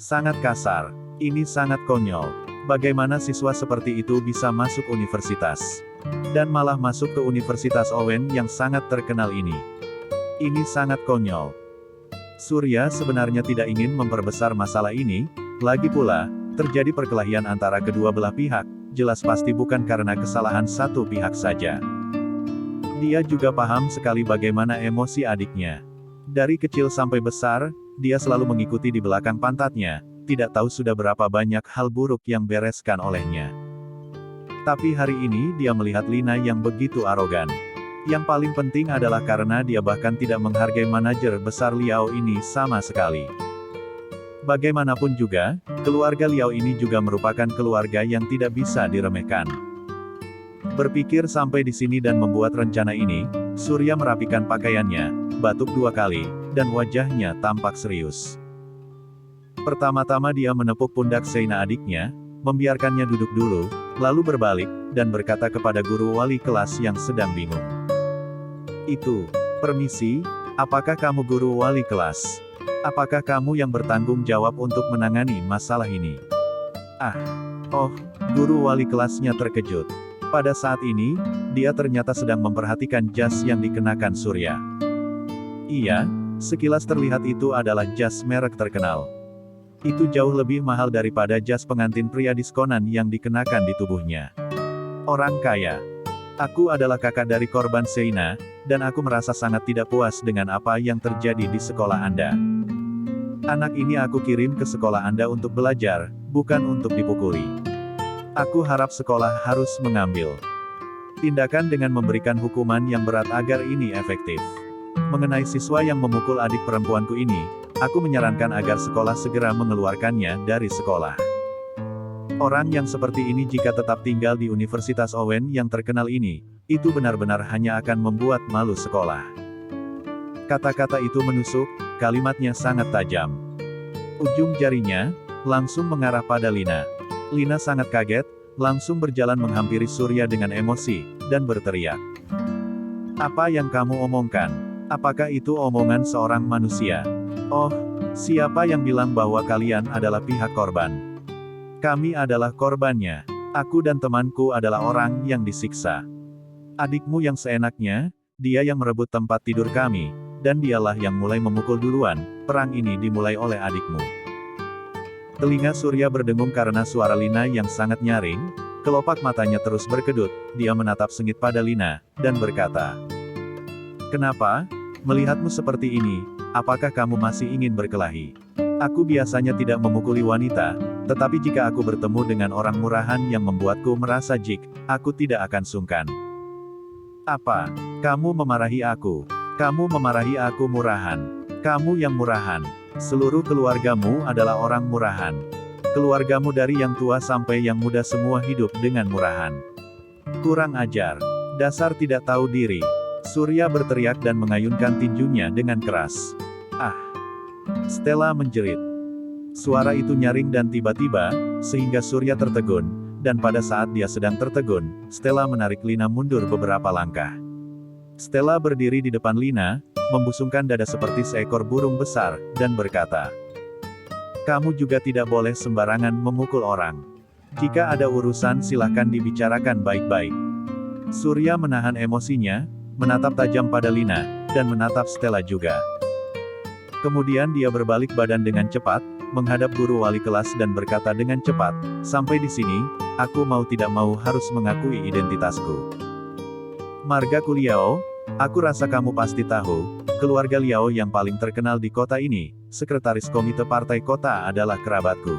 Sangat kasar. Ini sangat konyol. Bagaimana siswa seperti itu bisa masuk universitas? Dan malah masuk ke Universitas Owen yang sangat terkenal ini. Ini sangat konyol. Surya sebenarnya tidak ingin memperbesar masalah ini, lagi pula, terjadi perkelahian antara kedua belah pihak, jelas pasti bukan karena kesalahan satu pihak saja. Dia juga paham sekali bagaimana emosi adiknya. Dari kecil sampai besar, dia selalu mengikuti di belakang pantatnya, tidak tahu sudah berapa banyak hal buruk yang bereskan olehnya. Tapi hari ini dia melihat Lina yang begitu arogan. Yang paling penting adalah karena dia bahkan tidak menghargai manajer besar Liao ini sama sekali. Bagaimanapun juga, keluarga Liao ini juga merupakan keluarga yang tidak bisa diremehkan. Berpikir sampai di sini dan membuat rencana ini, Surya merapikan pakaiannya, batuk 2 kali, dan wajahnya tampak serius. Pertama-tama dia menepuk pundak Seina adiknya, membiarkannya duduk dulu, lalu berbalik, dan berkata kepada guru wali kelas yang sedang bingung. Itu, permisi, apakah kamu guru wali kelas? Apakah kamu yang bertanggung jawab untuk menangani masalah ini? Ah, oh, guru wali kelasnya terkejut. Pada saat ini, dia ternyata sedang memperhatikan jas yang dikenakan Surya. Iya, sekilas terlihat itu adalah jas merek terkenal. Itu jauh lebih mahal daripada jas pengantin pria diskonan yang dikenakan di tubuhnya. Orang kaya. Aku adalah kakak dari korban Seina, dan aku merasa sangat tidak puas dengan apa yang terjadi di sekolah Anda. Anak ini aku kirim ke sekolah Anda untuk belajar, bukan untuk dipukuli. Aku harap sekolah harus mengambil tindakan dengan memberikan hukuman yang berat agar ini efektif. Mengenai siswa yang memukul adik perempuanku ini, aku menyarankan agar sekolah segera mengeluarkannya dari sekolah. Orang yang seperti ini jika tetap tinggal di Universitas Owen yang terkenal ini, itu benar-benar hanya akan membuat malu sekolah. Kata-kata itu menusuk, kalimatnya sangat tajam. Ujung jarinya langsung mengarah pada Lina. Lina sangat kaget, langsung berjalan menghampiri Surya dengan emosi, dan berteriak. Apa yang kamu omongkan? Apakah itu omongan seorang manusia? Oh, siapa yang bilang bahwa kalian adalah pihak korban? Kami adalah korbannya. Aku dan temanku adalah orang yang disiksa. Adikmu yang seenaknya, dia yang merebut tempat tidur kami, dan dialah yang mulai memukul duluan. Perang ini dimulai oleh adikmu. Telinga Surya berdengung karena suara Lina yang sangat nyaring, kelopak matanya terus berkedut, dia menatap sengit pada Lina, dan berkata, "Kenapa? Melihatmu seperti ini, apakah kamu masih ingin berkelahi? Aku biasanya tidak memukuli wanita, tetapi jika aku bertemu dengan orang murahan yang membuatku merasa jijik, aku tidak akan sungkan." Apa? Kamu memarahi aku? Kamu memarahi aku murahan? Kamu yang murahan. Seluruh keluargamu adalah orang murahan. Keluargamu dari yang tua sampai yang muda semua hidup dengan murahan. Kurang ajar. Dasar tidak tahu diri. Surya berteriak dan mengayunkan tinjunya dengan keras. Ah! Stella menjerit. Suara itu nyaring dan tiba-tiba, sehingga Surya tertegun, dan pada saat dia sedang tertegun, Stella menarik Lina mundur beberapa langkah. Stella berdiri di depan Lina, membusungkan dada seperti seekor burung besar, dan berkata, "Kamu juga tidak boleh sembarangan memukul orang. Jika ada urusan silahkan dibicarakan baik-baik." Surya menahan emosinya, menatap tajam pada Lina, dan menatap Stella juga. Kemudian dia berbalik badan dengan cepat, menghadap guru wali kelas dan berkata dengan cepat, "Sampai di sini, aku mau tidak mau harus mengakui identitasku. Margaku Liao, aku rasa kamu pasti tahu, keluarga Liao yang paling terkenal di kota ini, sekretaris komite partai kota adalah kerabatku.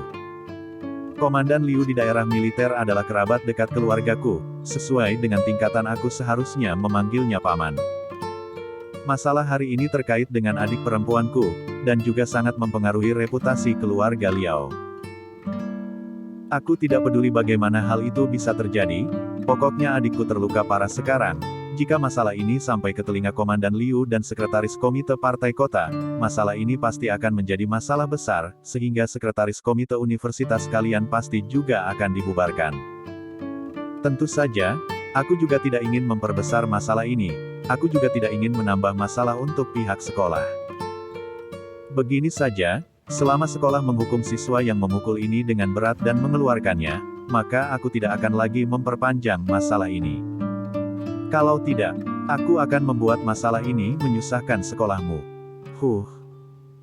Komandan Liu di daerah militer adalah kerabat dekat keluargaku, sesuai dengan tingkatan aku seharusnya memanggilnya paman. Masalah hari ini terkait dengan adik perempuanku, dan juga sangat mempengaruhi reputasi keluarga Liao. Aku tidak peduli bagaimana hal itu bisa terjadi, pokoknya adikku terluka parah sekarang. Jika masalah ini sampai ke telinga Komandan Liu dan sekretaris komite partai kota, masalah ini pasti akan menjadi masalah besar, sehingga sekretaris komite universitas kalian pasti juga akan dibubarkan. Tentu saja, aku juga tidak ingin memperbesar masalah ini, aku juga tidak ingin menambah masalah untuk pihak sekolah. Begini saja, selama sekolah menghukum siswa yang memukul ini dengan berat dan mengeluarkannya, maka aku tidak akan lagi memperpanjang masalah ini. Kalau tidak, aku akan membuat masalah ini menyusahkan sekolahmu."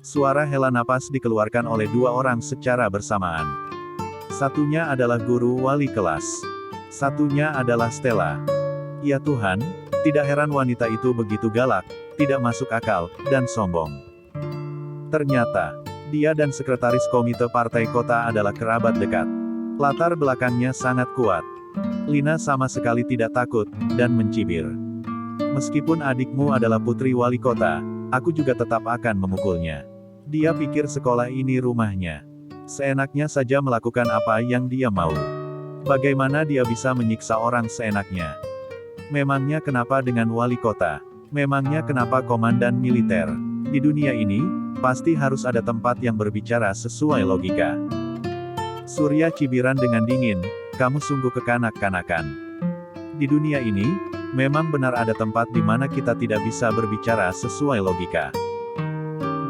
Suara hela napas dikeluarkan oleh dua orang secara bersamaan. Satunya adalah guru wali kelas. Satunya adalah Stella. Ya Tuhan, tidak heran wanita itu begitu galak, tidak masuk akal, dan sombong. Ternyata, dia dan sekretaris komite partai kota adalah kerabat dekat. Latar belakangnya sangat kuat. Lina sama sekali tidak takut, dan mencibir. "Meskipun adikmu adalah putri wali kota, aku juga tetap akan memukulnya. Dia pikir sekolah ini rumahnya. Seenaknya saja melakukan apa yang dia mau. Bagaimana dia bisa menyiksa orang seenaknya? Memangnya kenapa dengan wali kota? Memangnya kenapa komandan militer? Di dunia ini, pasti harus ada tempat yang berbicara sesuai logika. Surya cibiran dengan dingin, kamu sungguh kekanak-kanakan. Di dunia ini, memang benar ada tempat di mana kita tidak bisa berbicara sesuai logika.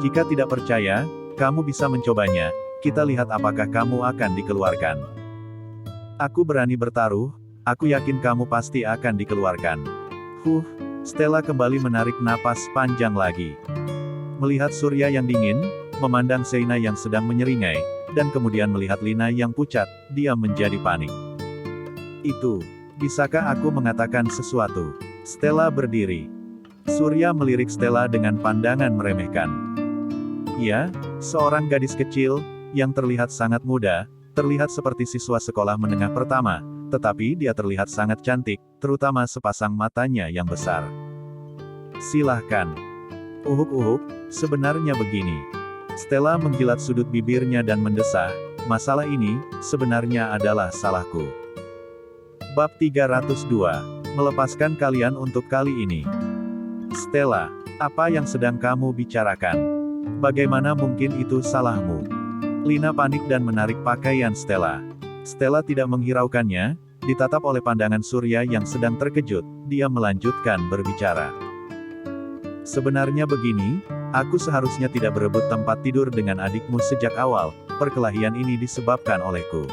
Jika tidak percaya, kamu bisa mencobanya, kita lihat apakah kamu akan dikeluarkan. Aku berani bertaruh, aku yakin kamu pasti akan dikeluarkan. Stella kembali menarik napas panjang lagi. Melihat Surya yang dingin, memandang Sheina yang sedang menyeringai, dan kemudian melihat Lina yang pucat, dia menjadi panik. Bisakah aku mengatakan sesuatu? Stella berdiri. Surya melirik Stella dengan pandangan meremehkan. Ia, seorang gadis kecil, yang terlihat sangat muda, terlihat seperti siswa sekolah menengah pertama, tetapi dia terlihat sangat cantik, terutama sepasang matanya yang besar. Silahkan. Sebenarnya begini. Stella menjilat sudut bibirnya dan mendesah, masalah ini, sebenarnya adalah salahku. Bab 302. Melepaskan kalian untuk kali ini. Stella, apa yang sedang kamu bicarakan? Bagaimana mungkin itu salahmu? Lina panik dan menarik pakaian Stella. Stella tidak menghiraukannya, ditatap oleh pandangan Surya yang sedang terkejut, dia melanjutkan berbicara. Sebenarnya begini, aku seharusnya tidak berebut tempat tidur dengan adikmu sejak awal, perkelahian ini disebabkan olehku.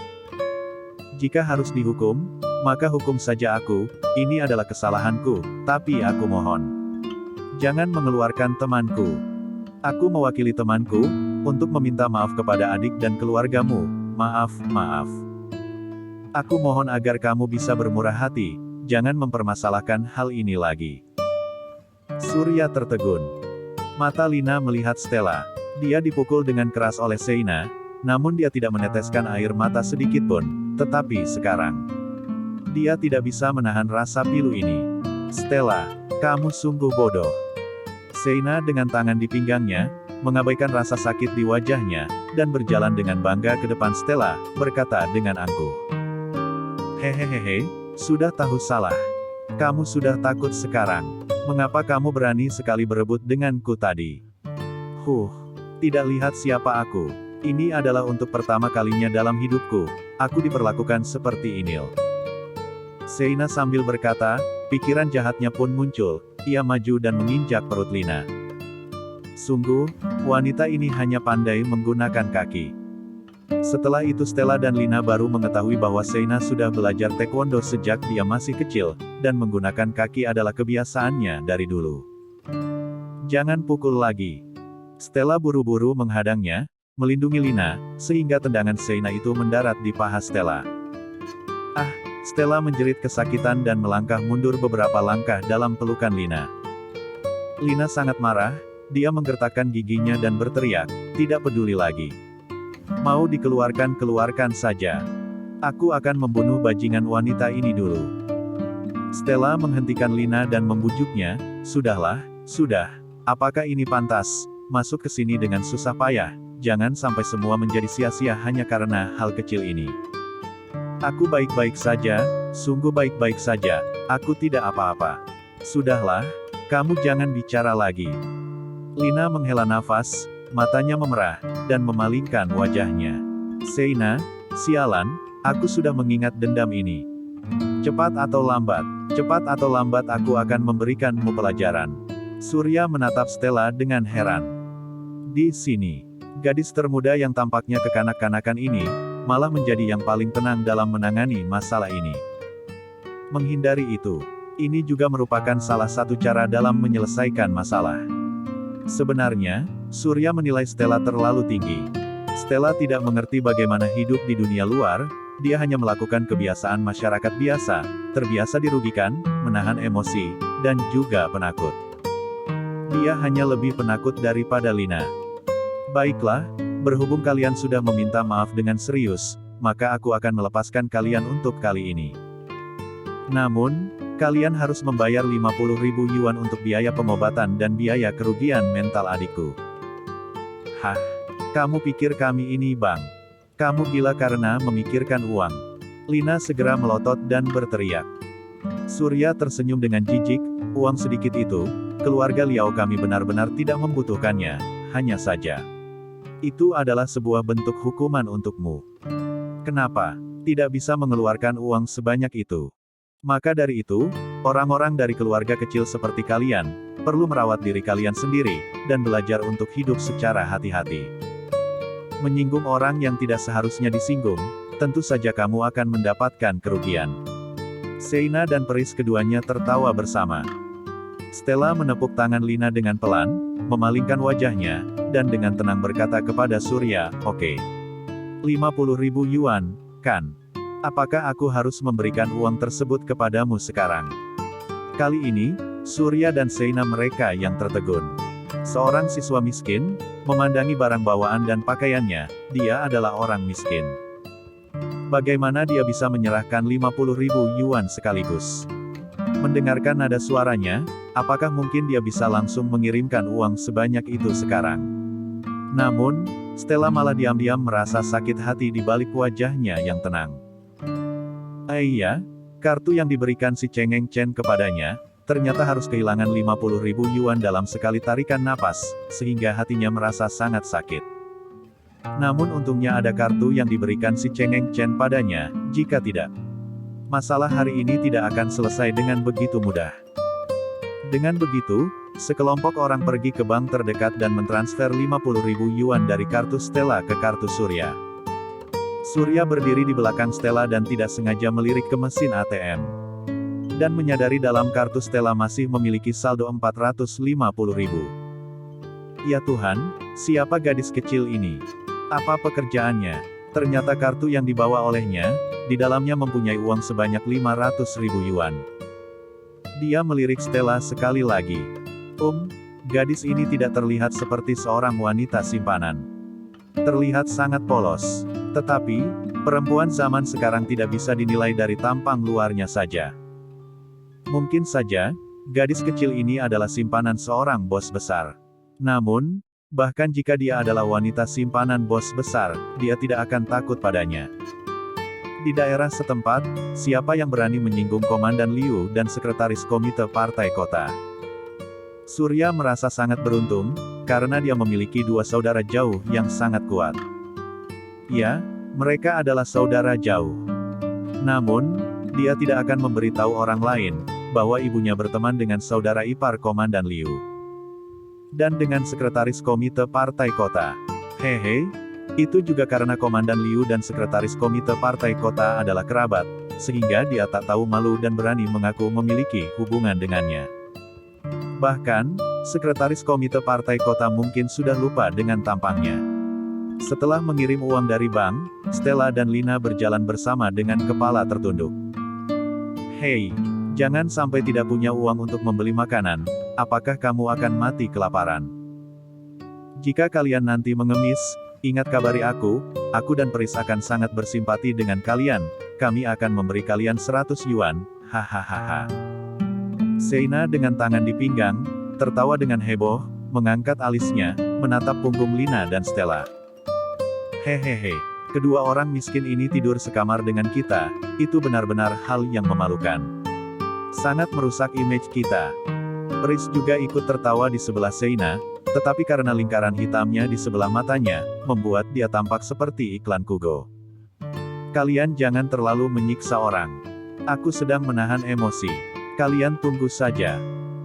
Jika harus dihukum, maka hukum saja aku, ini adalah kesalahanku, tapi aku mohon. Jangan mengeluarkan temanku. Aku mewakili temanku, untuk meminta maaf kepada adik dan keluargamu, maaf. Aku mohon agar kamu bisa bermurah hati, jangan mempermasalahkan hal ini lagi. Surya tertegun. Mata Lina melihat Stella. Dia dipukul dengan keras oleh Sheina, namun dia tidak meneteskan air mata sedikit pun, tetapi sekarang, dia tidak bisa menahan rasa pilu ini. Stella, kamu sungguh bodoh. Sheina dengan tangan di pinggangnya, mengabaikan rasa sakit di wajahnya, dan berjalan dengan bangga ke depan Stella, berkata dengan angkuh. Hehehe, sudah tahu salah. Kamu sudah takut sekarang. Mengapa kamu berani sekali berebut denganku tadi? Tidak lihat siapa aku. Ini adalah untuk pertama kalinya dalam hidupku, aku diperlakukan seperti ini. Sheina sambil berkata, pikiran jahatnya pun muncul, ia maju dan menginjak perut Lina. Sungguh, wanita ini hanya pandai menggunakan kaki. Setelah itu Stella dan Lina baru mengetahui bahwa Sheina sudah belajar taekwondo sejak dia masih kecil, dan menggunakan kaki adalah kebiasaannya dari dulu. Jangan pukul lagi. Stella buru-buru menghadangnya, melindungi Lina, sehingga tendangan Sheina itu mendarat di paha Stella. Stella menjerit kesakitan dan melangkah mundur beberapa langkah dalam pelukan Lina. Lina sangat marah, dia menggertakkan giginya dan berteriak, tidak peduli lagi. Mau dikeluarkan keluarkan saja. Aku akan membunuh bajingan wanita ini dulu. Stella menghentikan Lina dan membujuknya, sudah, apakah ini pantas, masuk ke sini dengan susah payah, jangan sampai semua menjadi sia-sia hanya karena hal kecil ini. Aku baik-baik saja, sungguh baik-baik saja, aku tidak apa-apa. Sudahlah, kamu jangan bicara lagi. Lina menghela nafas, matanya memerah, dan memalingkan wajahnya. Sheina, sialan, aku sudah mengingat dendam ini. Cepat atau lambat aku akan memberikanmu pelajaran. Surya menatap Stella dengan heran. Di sini, gadis termuda yang tampaknya kekanak-kanakan ini, malah menjadi yang paling tenang dalam menangani masalah ini. Menghindari itu, ini juga merupakan salah satu cara dalam menyelesaikan masalah. Sebenarnya, Surya menilai Stella terlalu tinggi. Stella tidak mengerti bagaimana hidup di dunia luar, dia hanya melakukan kebiasaan masyarakat biasa, terbiasa dirugikan, menahan emosi, dan juga penakut. Dia hanya lebih penakut daripada Lina. Baiklah, berhubung kalian sudah meminta maaf dengan serius, maka aku akan melepaskan kalian untuk kali ini. Namun, kalian harus membayar 50.000 yuan untuk biaya pengobatan dan biaya kerugian mental adikku. Kamu pikir kami ini bank? Kamu gila karena memikirkan uang. Lina segera melotot dan berteriak. Surya tersenyum dengan jijik, uang sedikit itu, keluarga Liao kami benar-benar tidak membutuhkannya, hanya saja. Itu adalah sebuah bentuk hukuman untukmu. Kenapa tidak bisa mengeluarkan uang sebanyak itu? Maka dari itu, orang-orang dari keluarga kecil seperti kalian, perlu merawat diri kalian sendiri, dan belajar untuk hidup secara hati-hati. Menyinggung orang yang tidak seharusnya disinggung, tentu saja kamu akan mendapatkan kerugian. Seina dan Peris keduanya tertawa bersama. Stella menepuk tangan Lina dengan pelan, memalingkan wajahnya, dan dengan tenang berkata kepada Surya, "Oke. 50.000 yuan, kan? Apakah aku harus memberikan uang tersebut kepadamu sekarang?" Kali ini, Surya dan Seina mereka yang tertegun. Seorang siswa miskin, memandangi barang bawaan dan pakaiannya, dia adalah orang miskin. Bagaimana dia bisa menyerahkan 50.000 yuan sekaligus? Mendengarkan nada suaranya, apakah mungkin dia bisa langsung mengirimkan uang sebanyak itu sekarang? Namun, Stella malah diam-diam merasa sakit hati di balik wajahnya yang tenang. Iya, kartu yang diberikan si Cheng Chen kepadanya, ternyata harus kehilangan 50.000 yuan dalam sekali tarikan napas, sehingga hatinya merasa sangat sakit. Namun untungnya ada kartu yang diberikan si Cheng Chen padanya, jika tidak, masalah hari ini tidak akan selesai dengan begitu mudah. Dengan begitu, sekelompok orang pergi ke bank terdekat dan mentransfer 50.000 yuan dari kartu Stella ke kartu Surya. Surya berdiri di belakang Stella dan tidak sengaja melirik ke mesin ATM. Dan menyadari dalam kartu Stella masih memiliki saldo 450.000. Ya Tuhan, siapa gadis kecil ini? Apa pekerjaannya? Ternyata kartu yang dibawa olehnya, di dalamnya mempunyai uang sebanyak 500.000 yuan. Dia melirik Stella sekali lagi. Gadis ini tidak terlihat seperti seorang wanita simpanan. Terlihat sangat polos. Tetapi, perempuan zaman sekarang tidak bisa dinilai dari tampang luarnya saja. Mungkin saja, gadis kecil ini adalah simpanan seorang bos besar. Namun, bahkan jika dia adalah wanita simpanan bos besar, dia tidak akan takut padanya. Di daerah setempat, siapa yang berani menyinggung Komandan Liu dan Sekretaris Komite Partai Kota? Surya merasa sangat beruntung, karena dia memiliki dua saudara jauh yang sangat kuat. Ya, mereka adalah saudara jauh. Namun, dia tidak akan memberitahu orang lain, bahwa ibunya berteman dengan saudara ipar Komandan Liu. Dan dengan Sekretaris Komite Partai Kota. Hehe, itu juga karena Komandan Liu dan Sekretaris Komite Partai Kota adalah kerabat, sehingga dia tak tahu malu dan berani mengaku memiliki hubungan dengannya. Bahkan, Sekretaris Komite Partai Kota mungkin sudah lupa dengan tampangnya. Setelah mengirim uang dari bank, Stella dan Lina berjalan bersama dengan kepala tertunduk. Hei, jangan sampai tidak punya uang untuk membeli makanan, apakah kamu akan mati kelaparan? Jika kalian nanti mengemis, ingat kabari aku dan Peris akan sangat bersimpati dengan kalian, kami akan memberi kalian 100 yuan, hahaha. Seina dengan tangan di pinggang, tertawa dengan heboh, mengangkat alisnya, menatap punggung Lina dan Stella. Hehehe, kedua orang miskin ini tidur sekamar dengan kita, itu benar-benar hal yang memalukan. Sangat merusak image kita. Peris juga ikut tertawa di sebelah Seina, tetapi karena lingkaran hitamnya di sebelah matanya, membuat dia tampak seperti iklan Kugo. Kalian jangan terlalu menyiksa orang. Aku sedang menahan emosi. Kalian tunggu saja.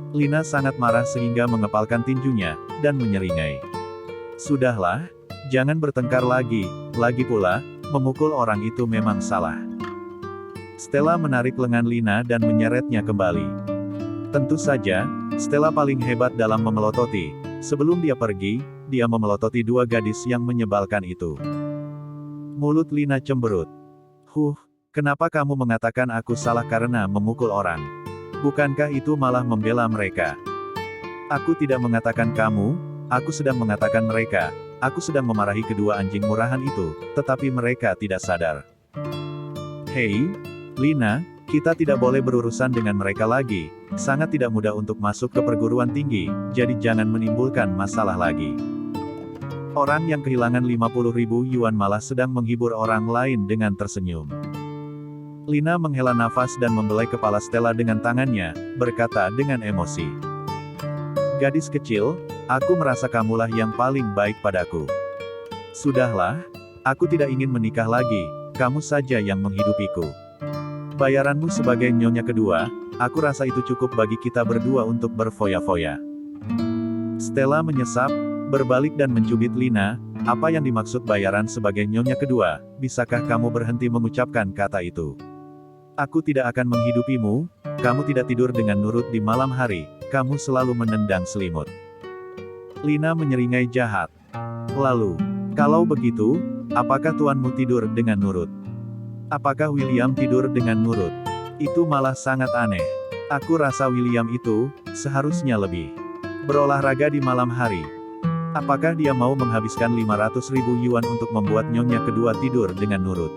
Lina sangat marah sehingga mengepalkan tinjunya, dan menyeringai. Sudahlah, jangan bertengkar lagi pula, memukul orang itu memang salah. Stella menarik lengan Lina dan menyeretnya kembali. Tentu saja, Stella paling hebat dalam memelototi. Sebelum dia pergi, dia memelototi dua gadis yang menyebalkan itu. Mulut Lina cemberut. Kenapa kamu mengatakan aku salah karena memukul orang? Bukankah itu malah membela mereka? Aku tidak mengatakan kamu, aku sedang mengatakan mereka. Aku sedang memarahi kedua anjing murahan itu, tetapi mereka tidak sadar. Hei, Lina, kita tidak boleh berurusan dengan mereka lagi. Sangat tidak mudah untuk masuk ke perguruan tinggi, jadi jangan menimbulkan masalah lagi. Orang yang kehilangan 50.000 yuan malah sedang menghibur orang lain dengan tersenyum. Lina menghela nafas dan membelai kepala Stella dengan tangannya, berkata dengan emosi. Gadis kecil, aku merasa kamulah yang paling baik padaku. Sudahlah, aku tidak ingin menikah lagi, kamu saja yang menghidupiku. Bayaranmu sebagai nyonya kedua, aku rasa itu cukup bagi kita berdua untuk berfoya-foya. Stella menyesap, berbalik dan mencubit Lina. Apa yang dimaksud bayaran sebagai nyonya kedua? Bisakah kamu berhenti mengucapkan kata itu? Aku tidak akan menghidupimu, kamu tidak tidur dengan nurut di malam hari, kamu selalu menendang selimut. Lina menyeringai jahat. Lalu, kalau begitu, apakah tuanmu tidur dengan nurut? Apakah William tidur dengan nurut? Itu malah sangat aneh. Aku rasa William itu, seharusnya lebih berolahraga di malam hari. Apakah dia mau menghabiskan 500.000 yuan untuk membuat nyonya kedua tidur dengan nurut?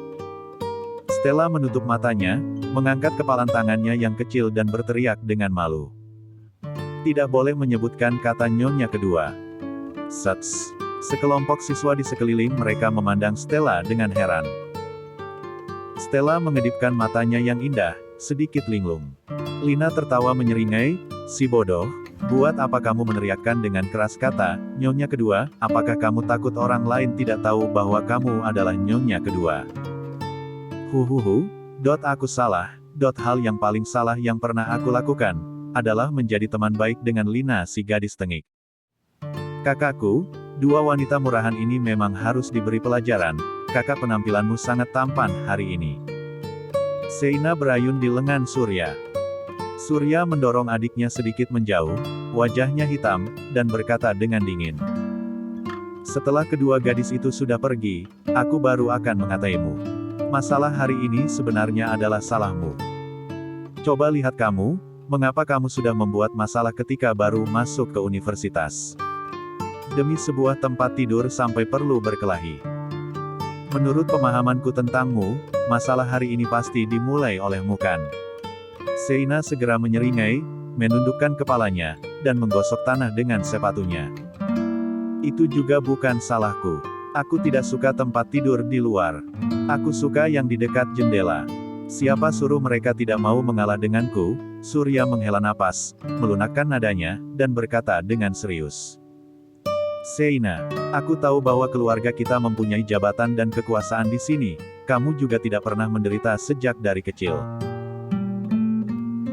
Stella menutup matanya, mengangkat kepalan tangannya yang kecil dan berteriak dengan malu. Tidak boleh menyebutkan kata nyonya kedua. Sets. Sekelompok siswa di sekeliling mereka memandang Stella dengan heran. Stella mengedipkan matanya yang indah, sedikit linglung. Lina tertawa menyeringai, si bodoh, buat apa kamu meneriakkan dengan keras kata, nyonya kedua, apakah kamu takut orang lain tidak tahu bahwa kamu adalah nyonya kedua? Aku salah, hal yang paling salah yang pernah aku lakukan, adalah menjadi teman baik dengan Lina si gadis tengik. Kakakku, dua wanita murahan ini memang harus diberi pelajaran, kakak penampilanmu sangat tampan hari ini. Seina berayun di lengan Surya. Surya mendorong adiknya sedikit menjauh, wajahnya hitam, dan berkata dengan dingin. Setelah kedua gadis itu sudah pergi, aku baru akan mengataimu. Masalah hari ini sebenarnya adalah salahmu. Coba lihat kamu, mengapa kamu sudah membuat masalah ketika baru masuk ke universitas? Demi sebuah tempat tidur sampai perlu berkelahi. Menurut pemahamanku tentangmu, masalah hari ini pasti dimulai olehmu kan? Seina segera menyeringai, menundukkan kepalanya, dan menggosok tanah dengan sepatunya. Itu juga bukan salahku. Aku tidak suka tempat tidur di luar. Aku suka yang di dekat jendela. Siapa suruh mereka tidak mau mengalah denganku? Surya menghela napas, melunakkan nadanya, dan berkata dengan serius. Seina, aku tahu bahwa keluarga kita mempunyai jabatan dan kekuasaan di sini. Kamu juga tidak pernah menderita sejak dari kecil.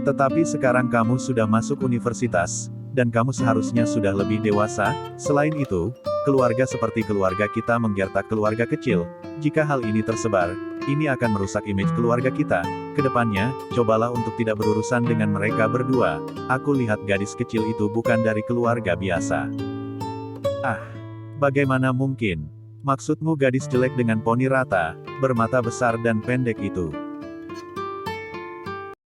Tetapi sekarang kamu sudah masuk universitas, dan kamu seharusnya sudah lebih dewasa. Selain itu, keluarga seperti keluarga kita menggertak keluarga kecil. Jika hal ini tersebar, ini akan merusak image keluarga kita. Kedepannya, cobalah untuk tidak berurusan dengan mereka berdua. Aku lihat gadis kecil itu bukan dari keluarga biasa. Ah, bagaimana mungkin? Maksudmu gadis jelek dengan poni rata, bermata besar dan pendek itu?